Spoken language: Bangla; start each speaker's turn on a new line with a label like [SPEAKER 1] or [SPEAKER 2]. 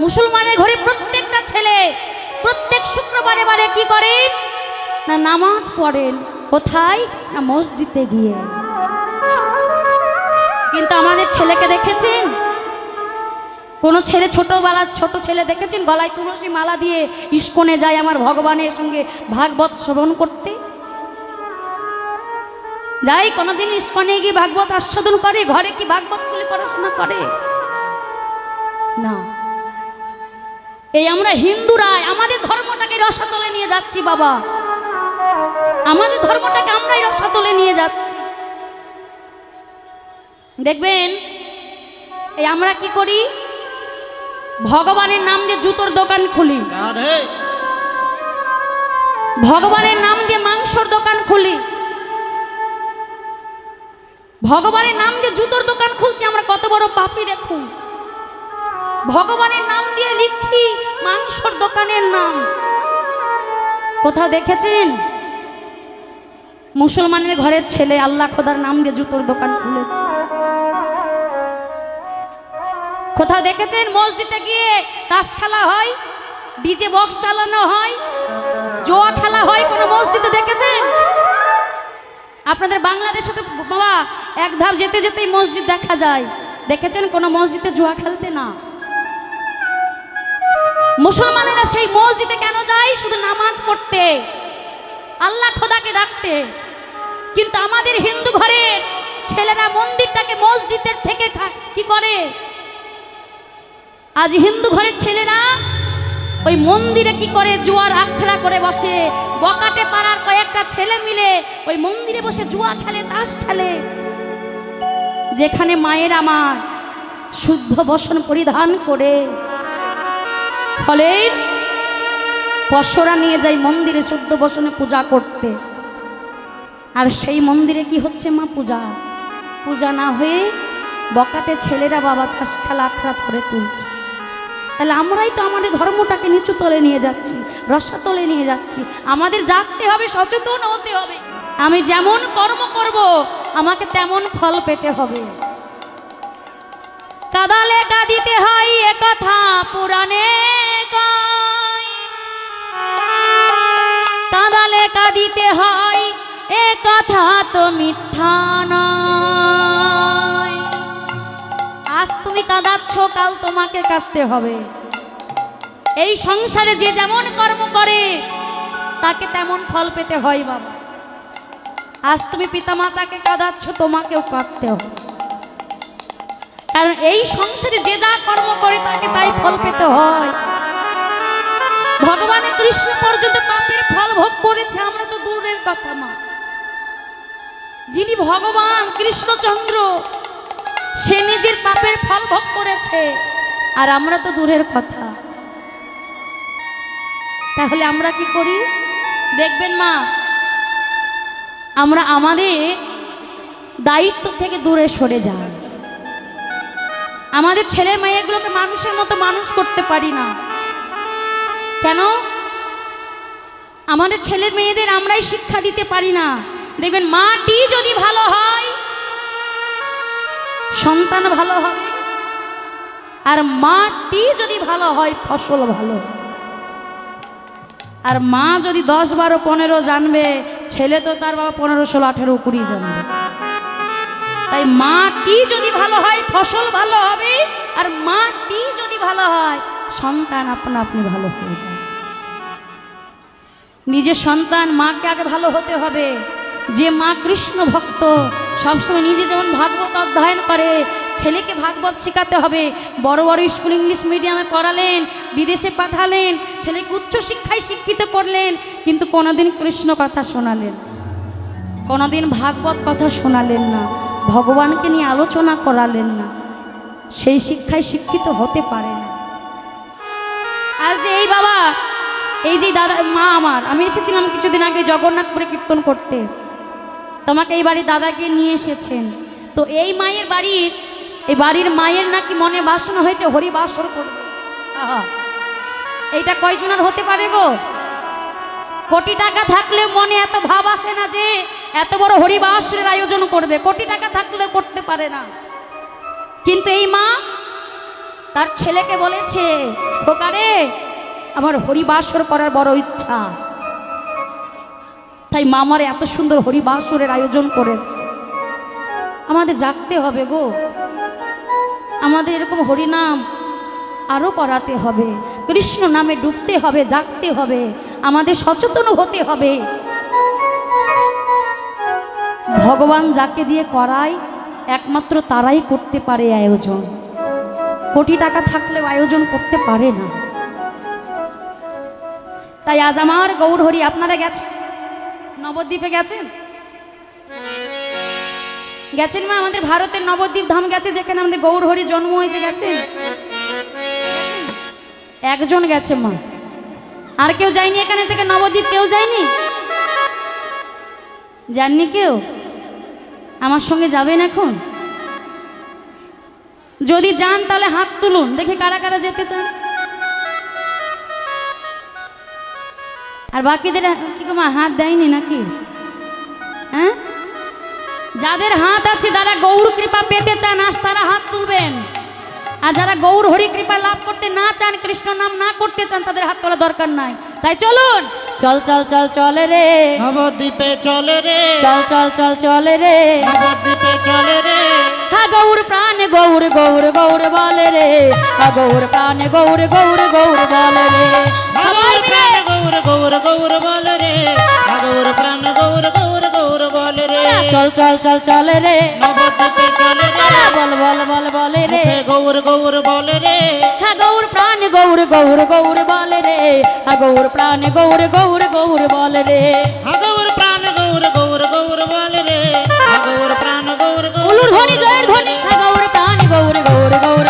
[SPEAKER 1] মুসলমানের ঘরে প্রত্যেকটা ছেলে প্রত্যেক শুক্রবারে বারে কি করেন না নামাজ পড়েন। কোথায় না মসজিদে গিয়ে। কিন্তু আমাদের ছেলেকে দেখেছেন? কোন ছেলে ছোট ছেলে দেখেছেন গলায় তুলসী মালা দিয়ে ইস্কনে যায় আমার ভগবানের সঙ্গে ভাগবত শ্রবণ করতে? যাই কোনোদিন ইস্কনে গিয়ে ভাগবত আস্বাদন করে? ঘরে কি ভাগবত খুলে পড়াশোনা করে? না। এই আমরা হিন্দুরা আমাদের ধর্মটাকে রসাতলে নিয়ে যাচ্ছি বাবা, আমাদের ধর্মটাকে আমরাই রসাতলে নিয়ে যাচ্ছি। দেখবেন এই আমরা কি করি, ভগবানের নাম দিয়ে জুতোর দোকান খুলি, ভগবানের নাম দিয়ে মাংসর দোকান খুলি, ভগবানের নাম দিয়ে জুতোর দোকান খুলছি। আমরা কত বড় পাপী দেখুন। ভগবানের নাম দিয়ে লিখছি মাংসর দোকানের নাম। কোথাও দেখেছেন মুসলমানের ঘরের ছেলে আল্লাহ খোদার নাম দিয়ে জুতোর দোকান খুলেছে? কোথাও দেখেছেন মসজিদে গিয়ে তাস খেলা হয়, ডিজে বক্স চালানো হয়, জোয়া খেলা হয় কোনো মসজিদে দেখেছেন? আপনাদের বাংলাদেশে তো বাবা এক ধাপ যেতে যেতেই মসজিদ দেখা যায়। দেখেছেন কোনো মসজিদে জুয়া খেলতে? না। মুসলমানেরা সেই মসজিদে কেন যায়? শুধু নামাজ পড়তে, আল্লাহ খোদাকে ডাকতে। কিন্তু আমাদের হিন্দু ঘরের ছেলেরা মন্দিরটাকে মসজিদের থেকে কি করে? আজ হিন্দু ঘরের ছেলেরা ওই মন্দিরে কি করে? জুয়ার আখড়া করে বসে। বকাটে পাড়ার কয়েকটা ছেলে মিলে ওই মন্দিরে বসে জুয়া খেলে, তাস খেলে। যেখানে মায়ের আমার শুদ্ধ বসন পরিধান করে ফলের পশরা নিয়ে যায় মন্দিরে শুদ্ধ বসনে পূজা করতে। আর সেই মন্দিরে কি হচ্ছে মা? পূজা। পূজা না হয়ে বকাটে ছেলেরা বাবা তাস খেলা আখড়া করে তুলছে। তাহলে আমরাই তো আমাদের ধর্মটাকে নিচু তলে নিয়ে যাচ্ছি, রসাতলে নিয়ে যাচ্ছি। আমাদের জাগতে হবে, সচেতন হতে হবে। আমি যেমন কর্ম করব আমাকে তেমন ফল পেতে হবে। কাদালে কাঁদিতে হয় এ কথা পুরাণে কয়, কাদালে কাঁদিতে হয় এ কথা তো মিথ্যা নয়। আজ তুমি কাঁদাচ্ছ, কাল তোমাকে কাঁদতে হবে। এই সংসারে যে যেমন কর্ম করে তাকে তেমন ফল পেতে হয় বাবা। আজ তুমি পিতামাতাকে কাঁদাচ্ছ, তোমাকেও কাঁদতে হবে। কারণ এই সংসারে যে যা কর্ম করে তাকে তাই ফল পেতে হয়। ভগবান কৃষ্ণ পর্যন্ত পাপের ফল ভোগ করেছে, আমরা তো দূরের কথা মা। যিনি ভগবান কৃষ্ণচন্দ্র সে নিজের পাপের ফল ভোগ করেছে, আর আমরা তো দূরের কথা। তাহলে আমরা কি করি দেখবেন মা, আমরা আমাদের দায়িত্ব থেকে দূরে সরে যাই। আমাদের ছেলে মেয়েগুলোকে মানুষের মতো মানুষ করতে পারি না কেন? আমাদের ছেলে মেয়েদের আমরাই শিক্ষা দিতে পারি না। দেখবেন মাটি যদি ভালো হয় সন্তান ভালো হবে, আর মাটি যদি ভালো হয় ফসল ভালো হবে। আর মা যদি 10, 12, 15 জানবে, ছেলে তো তার বাবা 15, 16, 18, 20 জানবে। তাই মাটি যদি ভালো হয় ফসল ভালো হবে, আর মাটি যদি ভালো হয় সন্তান আপনা আপনি ভালো হয়ে যাবে। নিজের সন্তান মাকে আগে ভালো হতে হবে। যে মা কৃষ্ণ ভক্ত সবসময় নিজে যেমন ভাগবত অধ্যয়ন করে, ছেলেকে ভাগবত শেখাতে হবে। বড় বড় স্কুল ইংলিশ মিডিয়ামে পড়ালেন, বিদেশে পাঠালেন, ছেলেকে উচ্চ শিক্ষায় শিক্ষিত করলেন, কিন্তু কোনোদিন কৃষ্ণ কথা শোনালেন, কোনোদিন ভাগবত কথা শোনালেন না, ভগবানকে নিয়ে আলোচনা করালেন না। সেই শিক্ষায় শিক্ষিত হতে পারে না। আজ যে এই বাবা, এই যে দাদা মা আমার, আমি এসেছিলাম কিছুদিন আগে জগন্নাথপুরে কীর্তন করতে, তোমাকে এই বাড়ির দাদাকে নিয়ে এসেছেন। তো এই মায়ের বাড়ির মায়ের নাকি মনে বাসনা হয়েছে হরি বাসর করবে। এইটা কয়জনের হতে পারে গো? কোটি টাকা থাকলে মনে এত ভাব আসে না যে এত বড় হরিবাসরের আয়োজন করবে। কোটি টাকা থাকলে করতে পারে না। কিন্তু এই মা তার ছেলেকে বলেছে, খোকারে আমার হরিবাসর করার বড় ইচ্ছা, তাই মামার এত সুন্দর হরিবাসরের আয়োজন করেছে। আমাদের জাগতে হবে গো, আমাদের এরকম হরিনাম আরও করাতে হবে, কৃষ্ণ নামে ডুবতে হবে, জাগতে হবে, আমাদের সচেতন হতে হবে। ভগবান যাকে দিয়ে করায় একমাত্র তারাই করতে পারে আয়োজন। কোটি টাকা থাকলেও আয়োজন করতে পারে না। তাই আজ আমার গৌরহরি, আপনারা গেছেন নবদ্বীপে? গেছেন? গেছেন মা? আমাদের ভারতের নবদ্বীপ ধাম গেছে, যেখানে আমাদের গৌরহরি জন্ম হয়েছে, গেছেন? একজন গেছে মা, আর কেউ যায়নি এখানে থেকে নবদ্বীপ? কেউ যায়নি? যাননি কেউ? আমার সঙ্গে যাবেন এখন? যদি যান তাহলে হাত তুলুন, দেখি কারা কারা যেতে চান। আর বাকিদের কি মা হাত দেয়নি নাকি? হ্যাঁ, যাদের হাত আছে যারা গৌর কৃপা পেতে চান আজ তারা হাত তুলবেন, আর যারা গৌর হরি কৃপা লাভ করতে না চান, কৃষ্ণ নাম না করতে চান, তাদের হাত তোলা দরকার নাই। তাই চলুন, চল চল চল চলে রে
[SPEAKER 2] নবদ্বীপে চলে রে,
[SPEAKER 1] চল চল চল চলে রে
[SPEAKER 2] নবদ্বীপে চলে রে।
[SPEAKER 1] হ্যাঁ গৌর প্রাণে গৌর গৌর গৌর বলে রে, হ্যাঁ গৌর প্রাণে গৌর গৌর গৌর বলে রে। সবাই মিলে
[SPEAKER 2] গৌর গৌর গৌর বলে রে, গৌর প্রাণ গৌর গৌর গৌর বলে রে।
[SPEAKER 1] চল চল চল চলে রে
[SPEAKER 2] নবদ্বীপে চলে রে,
[SPEAKER 1] বল বল বল বলে রে,
[SPEAKER 2] গৌর গৌর বলে রে।
[SPEAKER 1] হ্যাঁ গৌর প্রাণে গৌর গৌর গৌর বলে রে, হ্যাঁ গৌর প্রাণে গৌর গৌর গৌর বলে রে।
[SPEAKER 2] গৌর প্রাণ গৌর গৌর গৌর বলে রে, গৌর প্রাণ গৌর গৌর।
[SPEAKER 1] উলুর ধ্বনি জয়ের ধ্বনি, হ্যাঁ গৌর প্রাণে গৌর গৌর গৌর